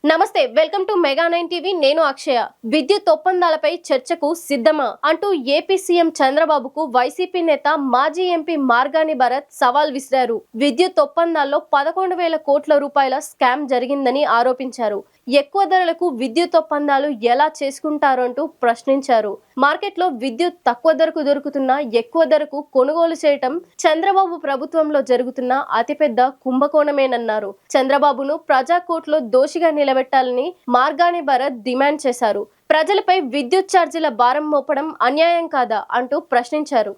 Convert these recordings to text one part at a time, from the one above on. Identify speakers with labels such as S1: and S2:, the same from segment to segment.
S1: నమస్తే, welcome to మెగా9 TV. నేను అక్షయ. విద్యుత్ ఒప్పందాలపై చర్చకు సిద్ధమా అంటూ ఏపీ సీఎం చంద్రబాబుకు వైసీపీ నేత మాజీ ఎంపీ మార్గాని భరత్ సవాల్ విసిరారు. విద్యుత్ ఒప్పందాల్లో 11,000 కోట్ల రూపాయల స్కామ్ జరిగిందని ఆరోపించారు. ఎక్కువ ధరలకు విద్యుత్ ఒప్పందాలు ఎలా చేసుకుంటారంటూ ప్రశ్నించారు. మార్కెట్లో విద్యుత్ తక్కువ ధరకు దొరుకుతున్నా ఎక్కువ ధరకు కొనుగోలు చేయటం చంద్రబాబు ప్రభుత్వంలో జరుగుతున్న అతిపెద్ద కుంభకోణమేనన్నారు. చంద్రబాబును ప్రజా కోర్టులో దోషిగా నిలబెట్టాలని మార్గాని భరత్ డిమాండ్ చేశారు. ప్రజలపై విద్యుత్ ఛార్జీల భారం మోపడం అన్యాయం కాదా అంటూ ప్రశ్నించారు.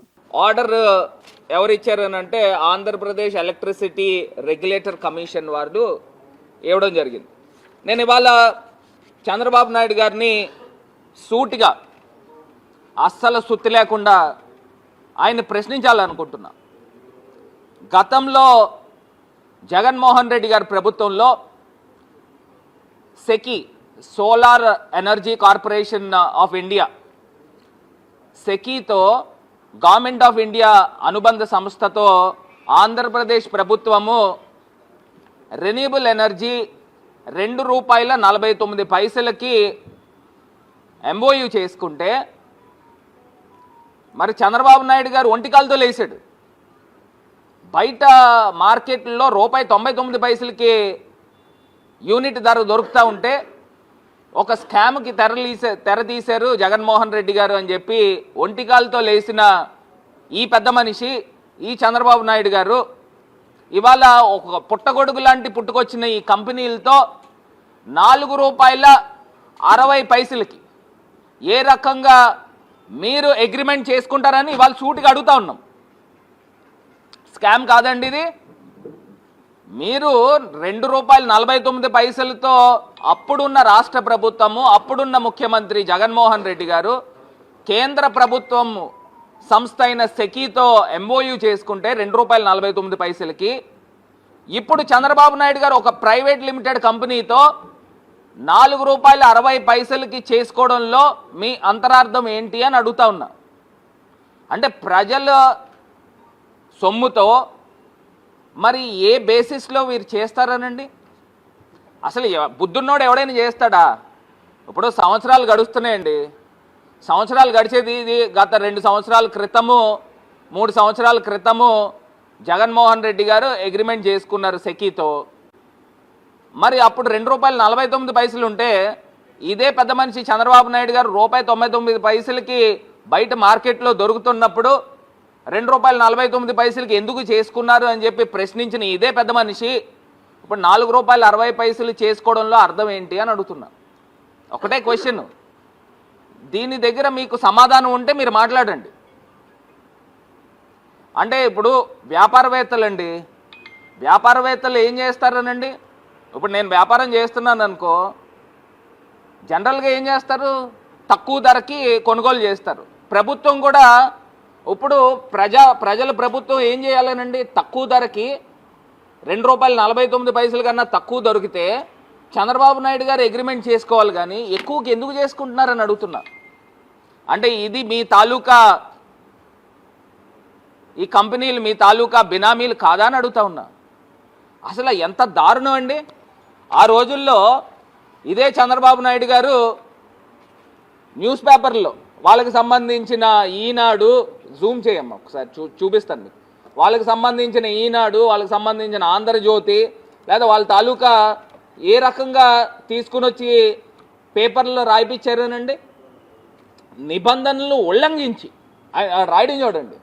S2: ఆర్డర్ ఎవరు ఇచ్చారు అని అంటే ఆంధ్రప్రదేశ్ ఎలక్ట్రిసిటీ రెగ్యులేటర్ కమిషన్ వారు ఇవ్వడం జరిగింది. నేను ఇవాళ చంద్రబాబు నాయుడు గారిని సూటిగా అస్సలు సుత్తి లేకుండా ఆయన ప్రశ్నించాలనుకుంటున్నా. గతంలో జగన్మోహన్ రెడ్డి గారి ప్రభుత్వంలో SECI solar energy corporation of India సెకీతో గవర్నమెంట్ ఆఫ్ ఇండియా అనుబంధ సంస్థతో ఆంధ్రప్రదేశ్ ప్రభుత్వము రెన్యూబుల్ ఎనర్జీ ₹2.49కి ఎంఓయూ చేసుకుంటే మరి చంద్రబాబు నాయుడు గారు ఒంటికాలతో లేచాడు. బయట మార్కెట్లో ₹1.99కి యూనిట్ ధర దొరుకుతూ ఉంటే ఒక స్కామ్కి తెరతీశారు జగన్మోహన్ రెడ్డి గారు అని చెప్పి ఒంటికాలతో లేచిన ఈ పెద్ద మనిషి ఈ చంద్రబాబు నాయుడు గారు ఇవాళ ఒక పుట్టగొడుగు లాంటి పుట్టుకొచ్చిన ఈ కంపెనీలతో ₹4.60కి ఏ రకంగా మీరు అగ్రిమెంట్ చేసుకుంటారని ఇవాళ సూటిగా అడుగుతా ఉన్నాం. స్కామ్ కాదండి ఇది. మీరు ₹2.49తో అప్పుడున్న రాష్ట్ర ప్రభుత్వము అప్పుడున్న ముఖ్యమంత్రి జగన్మోహన్ రెడ్డి గారు కేంద్ర ప్రభుత్వం సంస్థ అయిన సెకీతో ఎంఓయూ చేసుకుంటే ₹2.49కి ఇప్పుడు చంద్రబాబు నాయుడు గారు ఒక ప్రైవేట్ లిమిటెడ్ కంపెనీతో ₹4.60కి చేసుకోవడంలో మీ అంతరార్థం ఏంటి అని అడుగుతా ఉన్నా. అంటే ప్రజల సొమ్ముతో మరి ఏ బేసిస్లో వీరు చేస్తారనండి? అసలు బుద్ధున్నోడు ఎవడైనా చేస్తాడా? ఇప్పుడు సంవత్సరాలు గడుస్తున్నాయండి. సంవత్సరాలు గడిచేది ఇది గత 2 సంవత్సరాల క్రితము 3 సంవత్సరాల క్రితము జగన్మోహన్ రెడ్డి గారు అగ్రిమెంట్ చేసుకున్నారు సెకీతో. మరి అప్పుడు ₹2.49 ఉంటే ఇదే పెద్ద మనిషి చంద్రబాబు నాయుడు గారు ₹1.99కి బయట మార్కెట్లో దొరుకుతున్నప్పుడు ₹2.49కి ఎందుకు చేసుకున్నారు అని చెప్పి ప్రశ్నించిన ఇదే పెద్ద మనిషి ఇప్పుడు ₹4.60 చేసుకోవడంలో అర్థం ఏంటి అని అడుగుతున్నా. ఒకటే క్వశ్చన్. దీని దగ్గర మీకు సమాధానం ఉంటే మీరు మాట్లాడండి. అంటే ఇప్పుడు వ్యాపారవేత్తలండి, వ్యాపారవేత్తలు ఏం చేస్తారనండి? ఇప్పుడు నేను వ్యాపారం చేస్తున్నాను అనుకో, జనరల్గా ఏం చేస్తారు? తక్కువ ధరకి కొనుగోలు చేస్తారు. ప్రభుత్వం కూడా ఇప్పుడు ప్రజల ప్రభుత్వం ఏం చేయాలనండి? తక్కువ ధరకి ₹2.49 కన్నా తక్కువ దొరికితే చంద్రబాబు నాయుడు గారు అగ్రిమెంట్ చేసుకోవాలి, కానీ ఎక్కువకి ఎందుకు చేసుకుంటున్నారని అడుగుతున్నా. అంటే ఇది మీ తాలూకా ఈ కంపెనీలు మీ తాలూకా బినామీలు కాదా అని అడుగుతా ఉన్నా. అసలు ఎంత దారుణం అండి. ఆ రోజుల్లో ఇదే చంద్రబాబు నాయుడు గారు న్యూస్ పేపర్లో వాళ్ళకి సంబంధించిన ఈనాడు, జూమ్ చేయమ్మా ఒకసారి చూపిస్తాను మీకు, వాళ్ళకి సంబంధించిన ఈనాడు, వాళ్ళకి సంబంధించిన ఆంధ్రజ్యోతి లేదా వాళ్ళ తాలూకా ఏ రకంగా తీసుకుని వచ్చి పేపర్లో రాయిపించారనండి? నిబంధనలు ఉల్లంఘించి రాయడం చూడండి.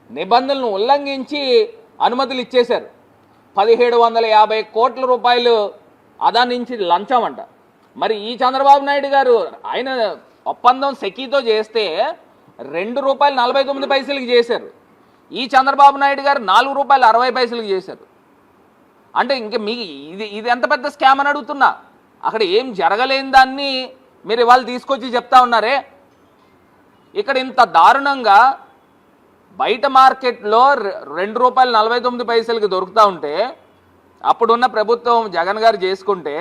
S2: నిబంధనలను ఉల్లంఘించి అనుమతులు ఇచ్చేశారు. 1750 కోట్ల రూపాయలు అదా నుంచి లంచం అంట. మరి ఈ చంద్రబాబు నాయుడు గారు ఆయన ఒప్పందం సెకీతో చేస్తే ₹2.49కి చేశారు. ఈ చంద్రబాబు నాయుడు గారు ₹4.60కి చేశారు. అంటే ఇంకా మీకు ఇది ఎంత పెద్ద స్కామ్ అని అడుగుతున్నా. అక్కడ ఏం జరగలేని దాన్ని మీరు ఇవాళ తీసుకొచ్చి చెప్తా ఉన్నారే. ఇక్కడ ఇంత దారుణంగా బయట మార్కెట్లో ₹2.49కి దొరుకుతూ ఉంటే అప్పుడున్న ప్రభుత్వం జగన్ గారు చేసుకుంటే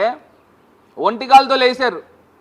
S2: ఒంటికాలతో లేచారు.